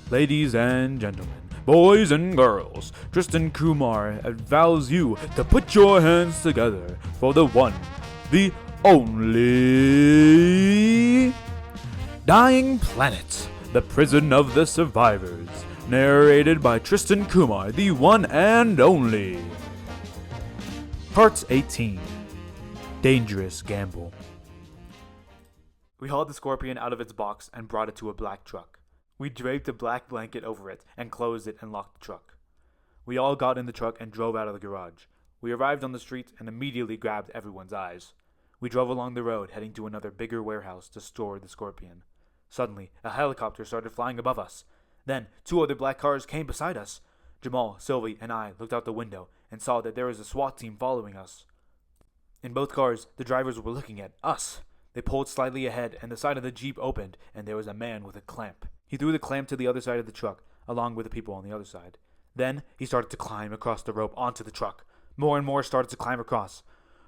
Ladies and gentlemen, boys and girls, Tristan Kumar advows you to put your hands together for the one, the only Dying Planet, the Prison of the Survivors, narrated by Tristan Kumar, the one and only. Part 18, Dangerous Gamble. We hauled the Scorpion out of its box and brought it to a black truck. We draped a black blanket over it and closed it and locked the truck. We all got in the truck and drove out of the garage. We arrived on the street and immediately grabbed everyone's eyes. We drove along the road, heading to another bigger warehouse to store the Scorpion. Suddenly, a helicopter started flying above us. Then, 2 other black cars came beside us. Jamal, Sylvie, and I looked out the window and saw that there was a SWAT team following us. In both cars, the drivers were looking at us. They pulled slightly ahead and the side of the Jeep opened and there was a man with a clamp. He threw the clamp to the other side of the truck, along with the people on the other side. Then, he started to climb across the rope onto the truck. More and more started to climb across.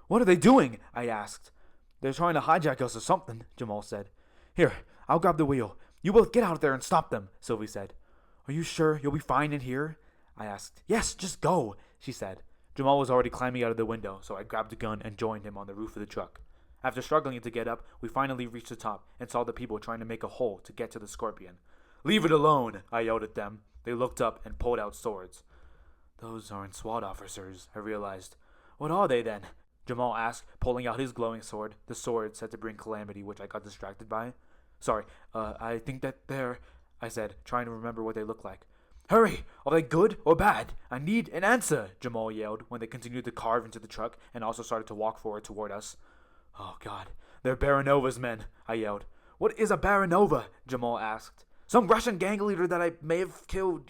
"What are they doing?" I asked. "They're trying to hijack us or something," Jamal said. "Here, I'll grab the wheel. You both get out there and stop them," Sylvie said. "Are you sure you'll be fine in here?" I asked. "Yes, just go," she said. Jamal was already climbing out of the window, so I grabbed a gun and joined him on the roof of the truck. After struggling to get up, we finally reached the top and saw the people trying to make a hole to get to the Scorpion. "Leave it alone," I yelled at them. They looked up and pulled out swords. "Those aren't SWAT officers," I realized. "What are they then?" Jamal asked, pulling out his glowing sword, the sword said to bring calamity, which I got distracted by. "Sorry, I think that they're," I said, trying to remember what they look like. "Hurry! Are they good or bad? I need an answer," Jamal yelled when they continued to carve into the truck and also started to walk forward toward us. "Oh God, they're Baranova's men," I yelled. "What is a Baranova?" Jamal asked. "Some Russian gang leader that I may have killed,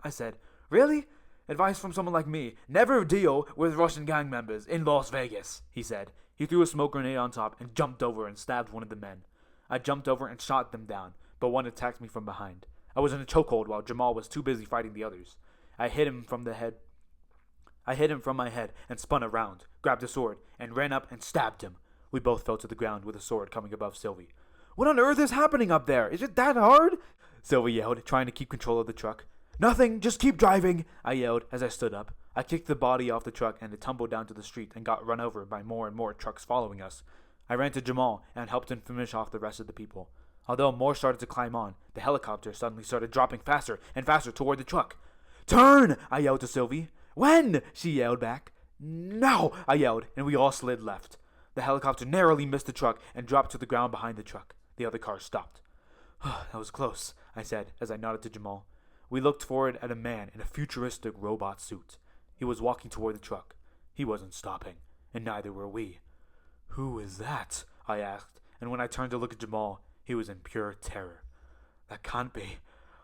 I said. "Really? Advice from someone like me. Never deal with Russian gang members in Las Vegas," he said. He threw a smoke grenade on top and jumped over and stabbed one of the men. I jumped over and shot them down, but one attacked me from behind. I was in a chokehold while Jamal was too busy fighting the others. I hit him from my head and spun around, grabbed a sword, and ran up and stabbed him. We both fell to the ground with a sword coming above Sylvie. "What on earth is happening up there? Is it that hard?" Sylvie yelled, trying to keep control of the truck. "Nothing, just keep driving," I yelled as I stood up. I kicked the body off the truck and it tumbled down to the street and got run over by more and more trucks following us. I ran to Jamal and helped him finish off the rest of the people. Although more started to climb on, the helicopter suddenly started dropping faster and faster toward the truck. "Turn!" I yelled to Sylvie. "When?" she yelled back. "Now!" I yelled, and we all slid left. The helicopter narrowly missed the truck and dropped to the ground behind the truck. The other car stopped. "That was close," I said as I nodded to Jamal. We looked forward at a man in a futuristic robot suit. He was walking toward the truck. He wasn't stopping, and neither were we. "Who is that?" I asked, and when I turned to look at Jamal, he was in pure terror. "That can't be.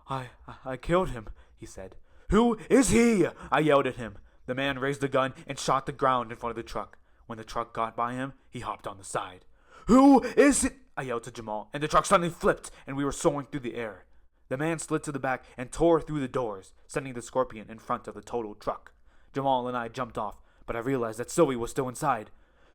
I killed him," he said. "Who is he?" I yelled at him. The man raised the gun and shot the ground in front of the truck. When the truck got by him, he hopped on the side. "Who is it?" I yelled to Jamal, and the truck suddenly flipped, and we were soaring through the air. The man slid to the back and tore through the doors, sending the Scorpion in front of the totaled truck. Jamal and I jumped off, but I realized that Sylvie was still inside.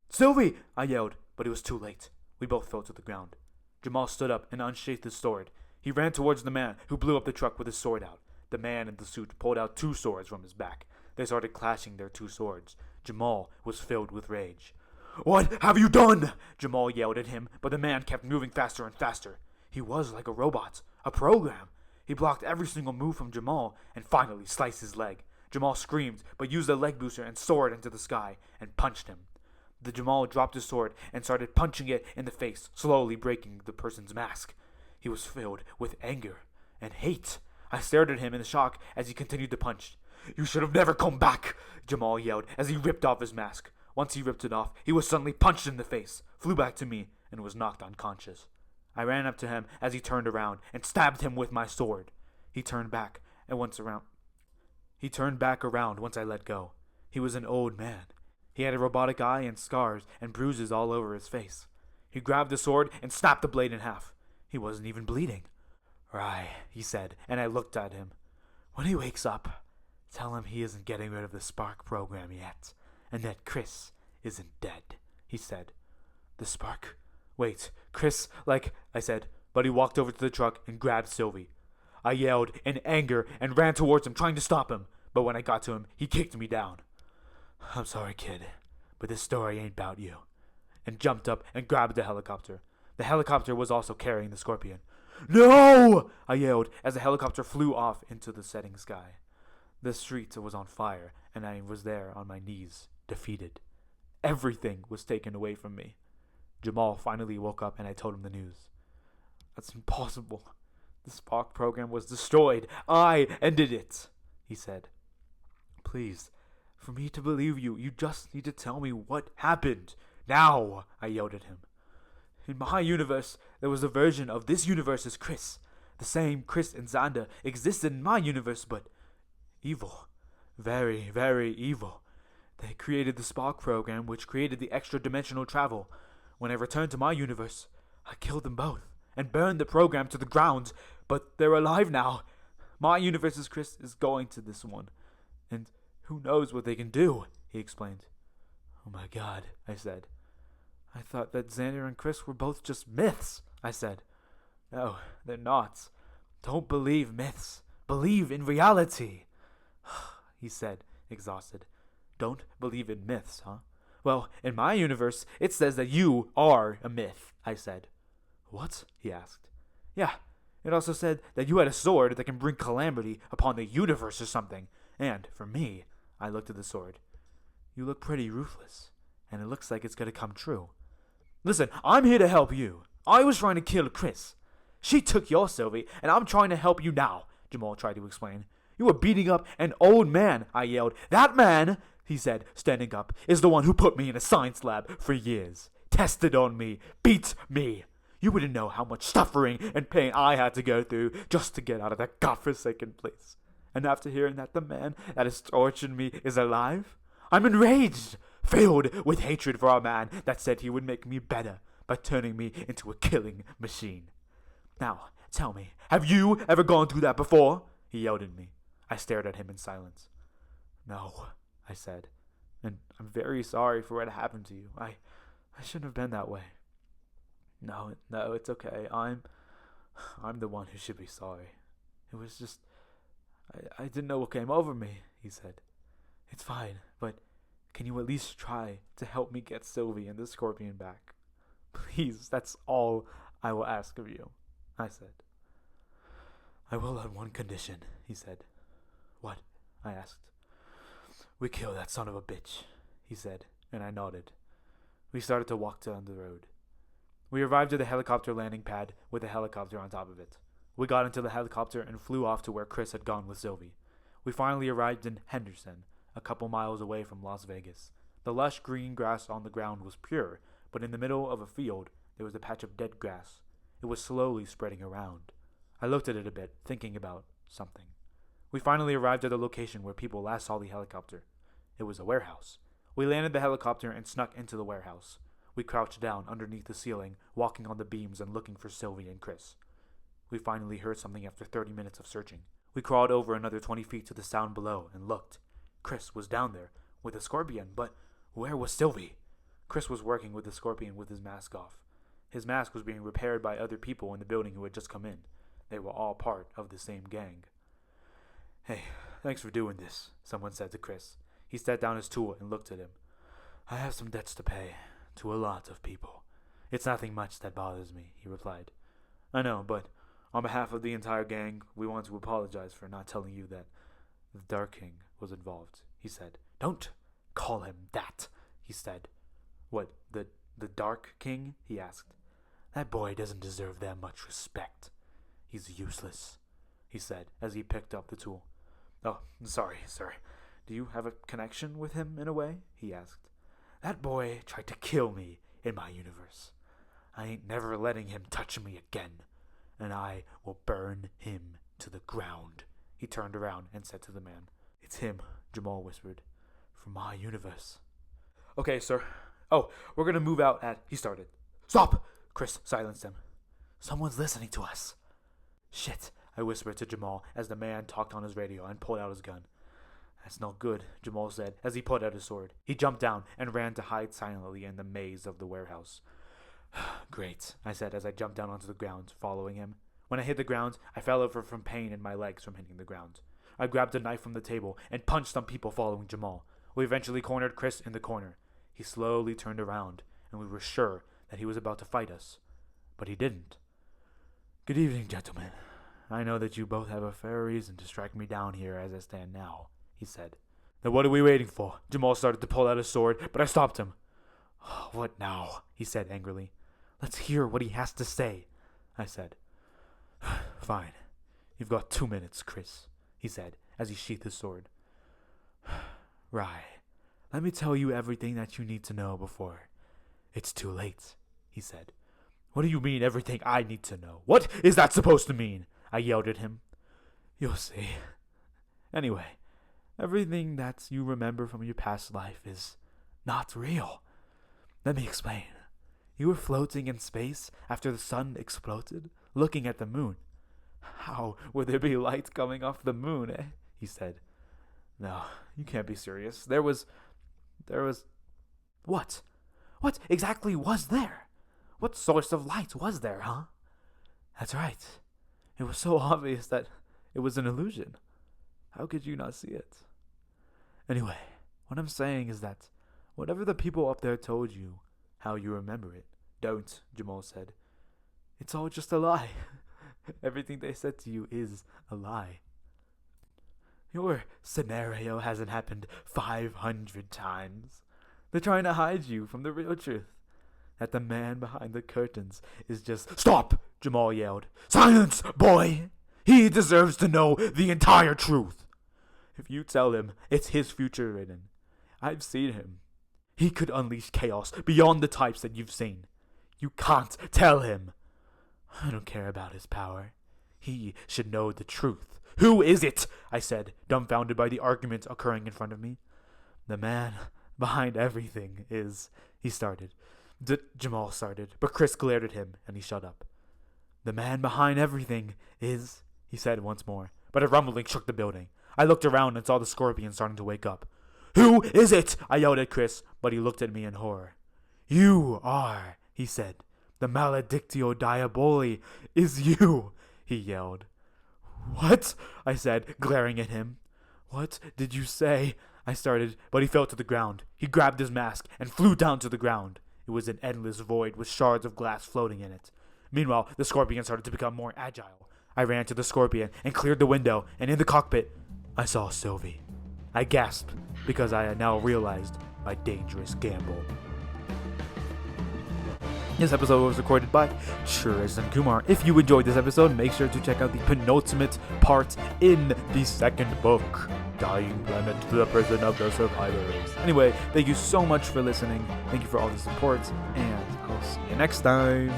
"Sylvie!" I yelled, but it was too late. We both fell to the ground. Jamal stood up and unsheathed his sword. He ran towards the man, who blew up the truck with his sword out. The man in the suit pulled out 2 swords from his back. They started clashing their 2 swords. Jamal was filled with rage. "What have you done?" Jamal yelled at him, but the man kept moving faster and faster. He was like a robot, a program. He blocked every single move from Jamal and finally sliced his leg. Jamal screamed, but used a leg booster and soared into the sky and punched him. The Jamal dropped his sword and started punching it in the face, slowly breaking the person's mask. He was filled with anger and hate. I stared at him in shock as he continued to punch. "You should have never come back," Jamal yelled as he ripped off his mask. Once he ripped it off, he was suddenly punched in the face, flew back to me, and was knocked unconscious. I ran up to him as he turned around and stabbed him with my sword. He turned back around once I let go. He was an old man. He had a robotic eye and scars and bruises all over his face. He grabbed the sword and snapped the blade in half. He wasn't even bleeding. "Right," he said, and I looked at him. "When he wakes up, tell him he isn't getting rid of the Spark program yet, and that Chris isn't dead," he said. "The Spark? Wait, Chris, I said, but he walked over to the truck and grabbed Sylvie. I yelled in anger and ran towards him, trying to stop him. But when I got to him, he kicked me down. I'm sorry, kid, but this story ain't about you. And jumped up and grabbed the helicopter. The helicopter was also carrying the scorpion. No! I yelled as the helicopter flew off into the setting sky. The street was on fire, and I was there on my knees, defeated. Everything was taken away from me. Jamal finally woke up and I told him the news. That's impossible. The Spark program was destroyed. I ended it, he said. Please, for me to believe you, you just need to tell me what happened. Now, I yelled at him. In my universe, there was a version of this universe's Chris. The same Chris and Xander existed in my universe, but evil. Very, very evil. They created the Spark program, which created the extra-dimensional travel. When I returned to my universe, I killed them both and burned the program to the ground, but they're alive now. My universe's Chris is going to this one, and who knows what they can do, he explained. Oh my God, I said. I thought that Xander and Chris were both just myths, I said. No, they're not. Don't believe myths. Believe in reality, he said, exhausted. Don't believe in myths, huh? Well, in my universe, it says that you are a myth, I said. What? He asked. Yeah, it also said that you had a sword that can bring calamity upon the universe or something. And, for me, I looked at the sword. You look pretty ruthless, and it looks like it's gonna come true. Listen, I'm here to help you. I was trying to kill Chris. She took your Sylvie, and I'm trying to help you now, Jamal tried to explain. You were beating up an old man, I yelled. That man, he said, standing up, is the one who put me in a science lab for years. Tested on me, beat me. You wouldn't know how much suffering and pain I had to go through just to get out of that godforsaken place. And after hearing that the man that has tortured me is alive, I'm enraged, filled with hatred for a man that said he would make me better by turning me into a killing machine. Now, tell me, have you ever gone through that before? He yelled at me. I stared at him in silence. No, I said, and I'm very sorry for what happened to you. I shouldn't have been that way. No, it's okay. I'm the one who should be sorry. It was just, I didn't know what came over me, he said. It's fine, but can you at least try to help me get Sylvie and the scorpion back? Please, that's all I will ask of you, I said. I will on one condition, he said. What? I asked. We kill that son of a bitch, he said, and I nodded. We started to walk down the road. We arrived at the helicopter landing pad with a helicopter on top of it. We got into the helicopter and flew off to where Chris had gone with Sylvie. We finally arrived in Henderson, a couple miles away from Las Vegas. The lush green grass on the ground was pure, but in the middle of a field there was a patch of dead grass. It was slowly spreading around. I looked at it a bit, thinking about something. We finally arrived at the location where people last saw the helicopter. It was a warehouse. We landed the helicopter and snuck into the warehouse. We crouched down underneath the ceiling, walking on the beams and looking for Sylvie and Chris. We finally heard something after 30 minutes of searching. We crawled over another 20 feet to the sound below and looked. Chris was down there with a scorpion, but where was Sylvie? Chris was working with the scorpion with his mask off. His mask was being repaired by other people in the building who had just come in. They were all part of the same gang. Hey, thanks for doing this, someone said to Chris. He set down his tool and looked at him. I have some debts to pay, to a lot of people. It's nothing much that bothers me, he replied. I know, but on behalf of the entire gang, we want to apologize for not telling you that the Dark King was involved, he said. Don't call him that, he said. What, the Dark King? He asked. That boy doesn't deserve that much respect. He's useless, he said as he picked up the tool. Oh, sorry, sir. Do you have a connection with him in a way? He asked. That boy tried to kill me in my universe. I ain't never letting him touch me again, and I will burn him to the ground. He turned around and said to the man. It's him, Jamal whispered. From my universe. Okay, sir. Oh, we're gonna move out at... He started. Stop! Chris silenced him. Someone's listening to us. Shit, I whispered to Jamal as the man talked on his radio and pulled out his gun. That's not good, Jamal said as he pulled out his sword. He jumped down and ran to hide silently in the maze of the warehouse. Great, I said as I jumped down onto the ground, following him. When I hit the ground, I fell over from pain and my legs from hitting the ground. I grabbed a knife from the table and punched some people following Jamal. We eventually cornered Chris in the corner. He slowly turned around, and we were sure that he was about to fight us. But he didn't. "Good evening, gentlemen. I know that you both have a fair reason to strike me down here as I stand now," he said. "Then what are we waiting for?" Jamal started to pull out his sword, but I stopped him. "What now?" he said angrily. "Let's hear what he has to say," I said. "Fine. You've got 2 minutes, Chris," he said as he sheathed his sword. "Right. Let me tell you everything that you need to know before it's too late," he said. "What do you mean, everything I need to know? What is that supposed to mean?" I yelled at him. "You'll see. Anyway, everything that you remember from your past life is not real. Let me explain. You were floating in space after the sun exploded, looking at the moon. How would there be light coming off the moon, eh?" he said. "No, you can't be serious. There was... What? What exactly was there? What source of light was there, huh?" "That's right. It was so obvious that it was an illusion. How could you not see it? Anyway, what I'm saying is that whatever the people up there told you, how you remember it, don't," Jamal said. "It's all just a lie. Everything they said to you is a lie. Your scenario hasn't happened 500 times. They're trying to hide you from the real truth. That the man behind the curtains is just..." "Stop!" Jamal yelled. "Silence, boy! He deserves to know the entire truth. If you tell him it's his future written, I've seen him. He could unleash chaos beyond the types that you've seen. You can't tell him. I don't care about his power. He should know the truth." "Who is it?" I said, dumbfounded by the argument occurring in front of me. "The man behind everything is..." he started. Jamal started, but Chris glared at him, and he shut up. "The man behind everything is..." he said once more, but a rumbling shook the building. I looked around and saw the scorpion starting to wake up. "Who is it?" I yelled at Chris, but he looked at me in horror. "You are," he said. "The maledictio diaboli is you," he yelled. "What?" I said, glaring at him. "What did you say?" I started, but he fell to the ground. He grabbed his mask and flew down to the ground. It was an endless void with shards of glass floating in it. Meanwhile, the scorpion started to become more agile. I ran to the scorpion and cleared the window, and in the cockpit, I saw Sylvie. I gasped because I had now realized my dangerous gamble. This episode was recorded by Churus and Kumar. If you enjoyed this episode, make sure to check out the penultimate part in the second book, Dying Planet, the Prison of the Survivors. Anyway, thank you so much for listening. Thank you for all the support, and I'll see you next time.